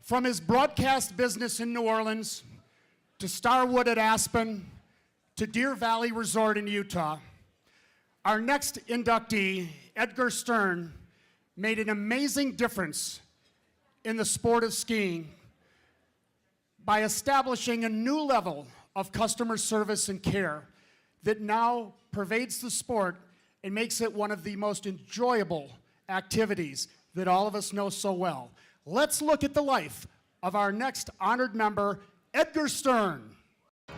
From his broadcast business in New Orleans, to Starwood at Aspen, to Deer Valley Resort in Utah, our next inductee, Edgar Stern, made an amazing difference in the sport of skiing by establishing a new level of customer service and care that now pervades the sport and makes it one of the most enjoyable activities that all of us know so well. Let's look at the life of our next honored member, Edgar Stern.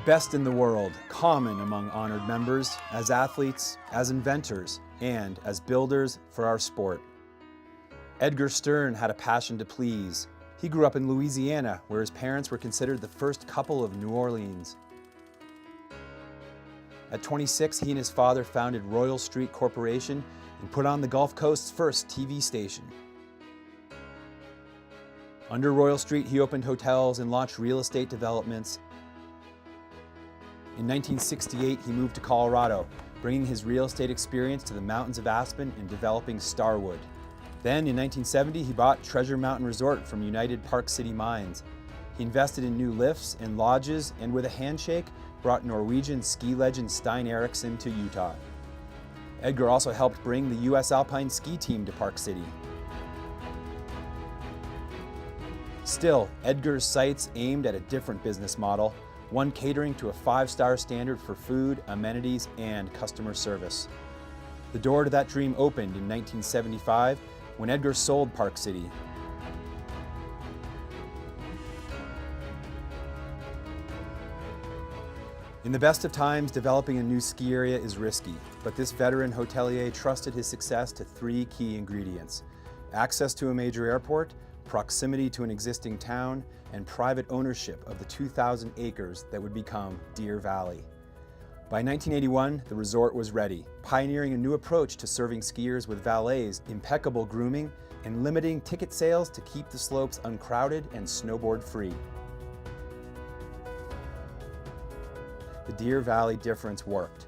Best in the world, common among honored members, as athletes, as inventors, and as builders for our sport. Edgar Stern had a passion to please. He grew up in Louisiana, where his parents were considered the first couple of New Orleans. At 26, he and his father founded Royal Street Corporation and put on the Gulf Coast's first TV station. Under Royal Street, he opened hotels and launched real estate developments. In 1968, he moved to Colorado, bringing his real estate experience to the mountains of Aspen and developing Starwood. Then, in 1970, he bought Treasure Mountain Resort from United Park City Mines. He invested in new lifts and lodges, and with a handshake, brought Norwegian ski legend Stein Eriksen to Utah. Edgar also helped bring the U.S. Alpine ski team to Park City. Still, Edgar's sights aimed at a different business model, one catering to a 5-star standard for food, amenities, and customer service. The door to that dream opened in 1975 when Edgar sold Park City. In the best of times, developing a new ski area is risky, but this veteran hotelier trusted his success to 3 key ingredients: access to a major airport, proximity to an existing town, and private ownership of the 2,000 acres that would become Deer Valley. By 1981, the resort was ready, pioneering a new approach to serving skiers with valets, impeccable grooming, and limiting ticket sales to keep the slopes uncrowded and snowboard-free. The Deer Valley difference worked.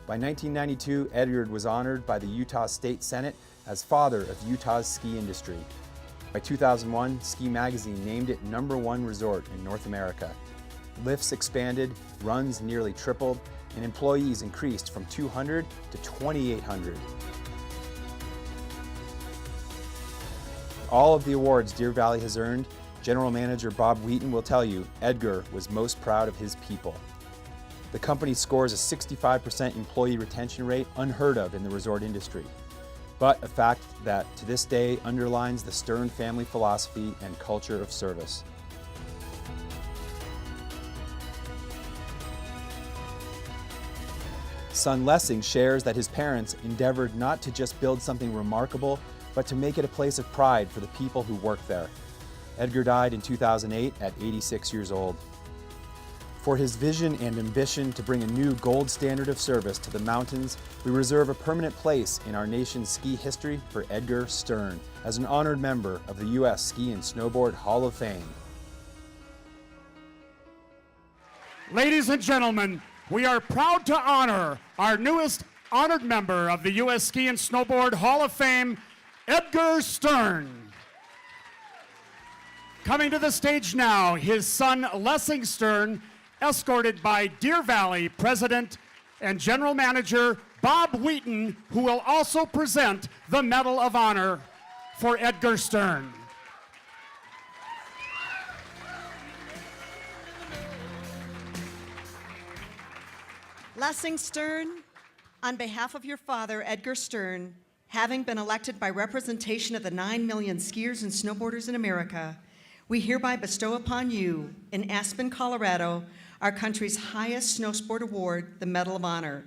By 1992, Edgar was honored by the Utah State Senate as father of Utah's ski industry. By 2001, Ski Magazine named it #1 resort in North America. Lifts expanded, runs nearly tripled, and employees increased from 200 to 2,800. All of the awards Deer Valley has earned, General Manager Bob Wheaton will tell you Edgar was most proud of his people. The company scores a 65% employee retention rate, unheard of in the resort industry, but a fact that to this day underlines the Stern family philosophy and culture of service. Son Lessing shares that his parents endeavored not to just build something remarkable, but to make it a place of pride for the people who work there. Edgar died in 2008 at 86 years old. For his vision and ambition to bring a new gold standard of service to the mountains, we reserve a permanent place in our nation's ski history for Edgar Stern as an honored member of the U.S. Ski and Snowboard Hall of Fame. Ladies and gentlemen, we are proud to honor our newest honored member of the U.S. Ski and Snowboard Hall of Fame, Edgar Stern. Coming to the stage now, his son Lessing Stern, escorted by Deer Valley President and General Manager Bob Wheaton, who will also present the Medal of Honor for Edgar Stern. Lessing Stern, on behalf of your father, Edgar Stern, having been elected by representation of the 9 million skiers and snowboarders in America, we hereby bestow upon you, in Aspen, Colorado, our country's highest snow sport award, the Medal of Honor,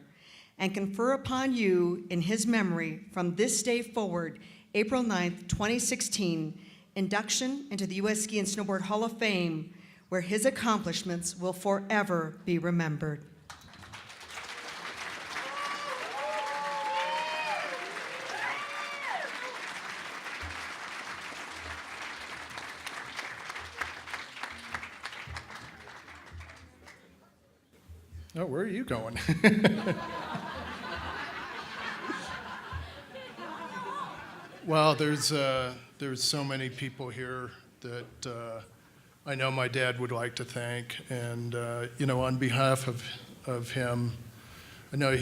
and confer upon you, in his memory, from this day forward, April 9th, 2016, induction into the U.S. Ski and Snowboard Hall of Fame, where his accomplishments will forever be remembered. Oh, where are you going? Well, there's so many people here that I know my dad would like to thank. And, on behalf of him, I know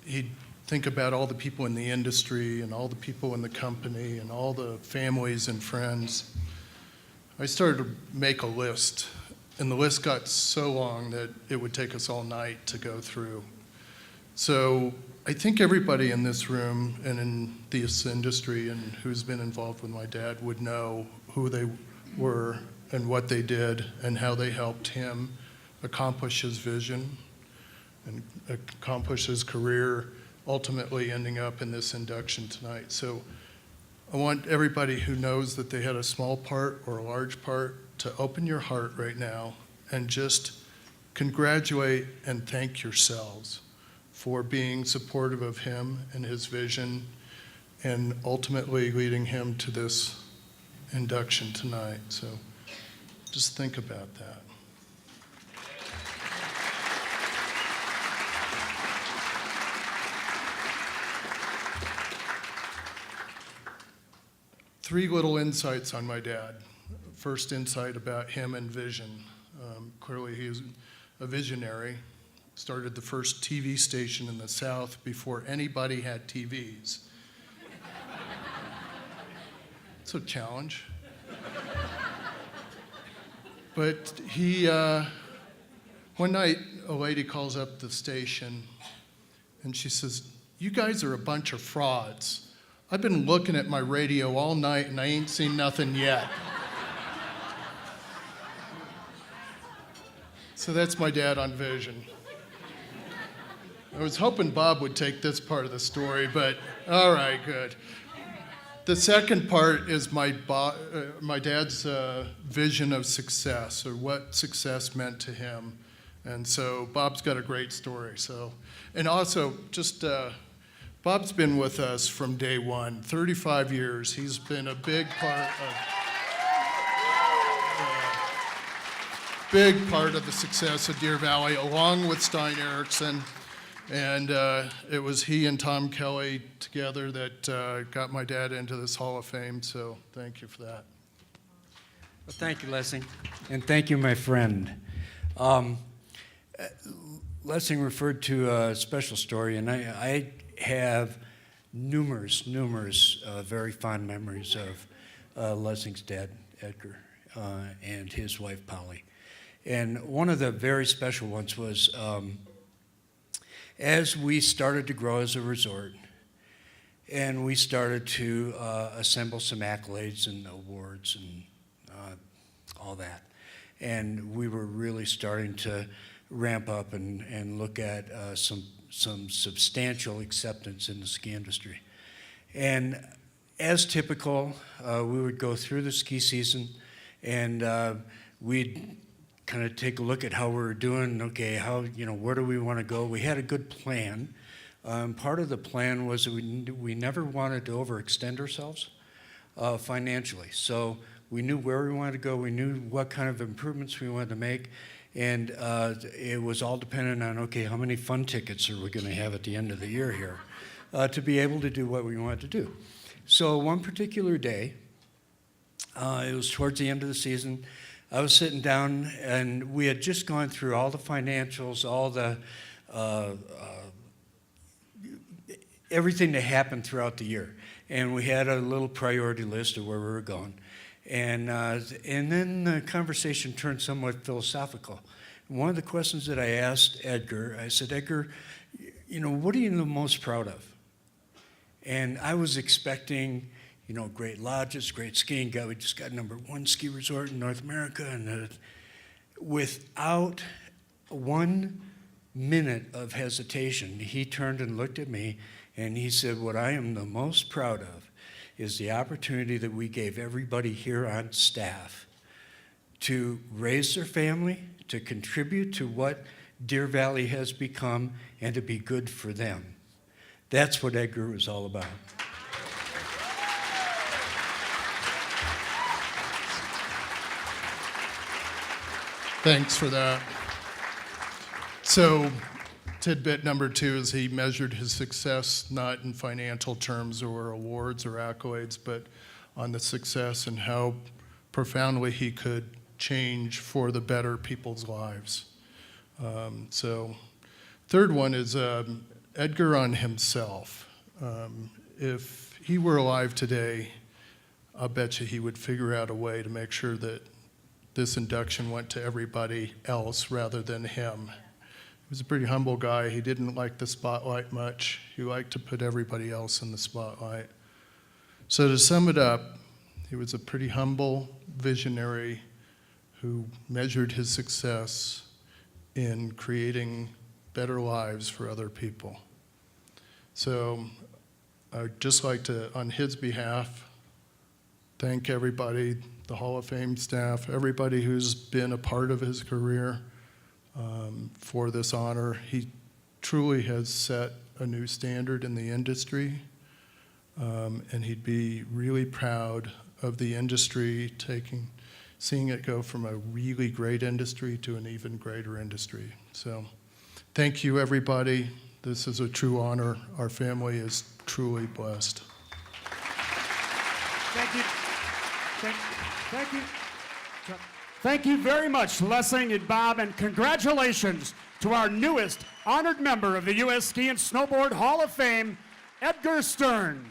he'd think about all the people in the industry and all the people in the company and all the families and friends. I started to make a list, and the list got so long that it would take us all night to go through. So I think everybody in this room and in this industry and who's been involved with my dad would know who they were and what they did and how they helped him accomplish his vision and accomplish his career, ultimately ending up in this induction tonight. So I want everybody who knows that they had a small part or a large part to open your heart right now and just congratulate and thank yourselves for being supportive of him and his vision and ultimately leading him to this induction tonight. So just think about that. Three little insights on my dad. First insight about him and vision. Clearly he is a visionary. Started the first TV station in the South before anybody had TVs. It's a challenge. But one night a lady calls up the station and she says, "You guys are a bunch of frauds. I've been looking at my radio all night and I ain't seen nothing yet." So that's my dad on vision. I was hoping Bob would take this part of the story, but all right, good. The second part is my dad's vision of success, or what success meant to him. And so Bob's got a great story. And also, just Bob's been with us from day one, 35 years. He's been a big part of the success of Deer Valley, along with Stein Erickson. And it was he and Tom Kelly together that got my dad into this Hall of Fame, so thank you for that. Well, thank you, Lessing, and thank you, my friend. Lessing referred to a special story, and I have numerous very fond memories of Lessing's dad, Edgar, and his wife, Polly. And one of the very special ones was as we started to grow as a resort, and we started to assemble some accolades and awards and all that. And we were really starting to ramp up and look at some substantial acceptance in the ski industry. And as typical, we would go through the ski season and we'd kind of take a look at how we were doing. Okay, where do we want to go? We had a good plan. Part of the plan was that we never wanted to overextend ourselves financially. So we knew where we wanted to go. We knew what kind of improvements we wanted to make. And it was all dependent on, okay, how many fun tickets are we going to have at the end of the year here to be able to do what we wanted to do. So one particular day, it was towards the end of the season, I was sitting down and we had just gone through all the financials, all the everything that happened throughout the year. And we had a little priority list of where we were going. And then the conversation turned somewhat philosophical. One of the questions that I asked Edgar, I said, "Edgar, what are you the most proud of?" And I was expecting, great lodges, great skiing. We just got #1 ski resort in North America. And without 1 minute of hesitation, he turned and looked at me and he said, "What I am the most proud of is the opportunity that we gave everybody here on staff to raise their family, to contribute to what Deer Valley has become, and to be good for them." That's what Edgar was all about. Thanks for that. So, tidbit number 2 is he measured his success not in financial terms or awards or accolades, but on the success and how profoundly he could change for the better people's lives. So third one is Edgar on himself. If he were alive today, I'll bet you he would figure out a way to make sure that this induction went to everybody else rather than him. He was a pretty humble guy. He didn't like the spotlight much. He liked to put everybody else in the spotlight. So to sum it up, he was a pretty humble visionary who measured his success in creating better lives for other people. So I'd just like to, on his behalf, thank everybody, the Hall of Fame staff, everybody who's been a part of his career for this honor. He truly has set a new standard in the industry, and he'd be really proud of the industry seeing it go from a really great industry to an even greater industry. So thank you, everybody. This is a true honor. Our family is truly blessed. Thank you. Thank you. Thank you very much, Lessing and Bob, and congratulations to our newest honored member of the U.S. Ski and Snowboard Hall of Fame, Edgar Stern.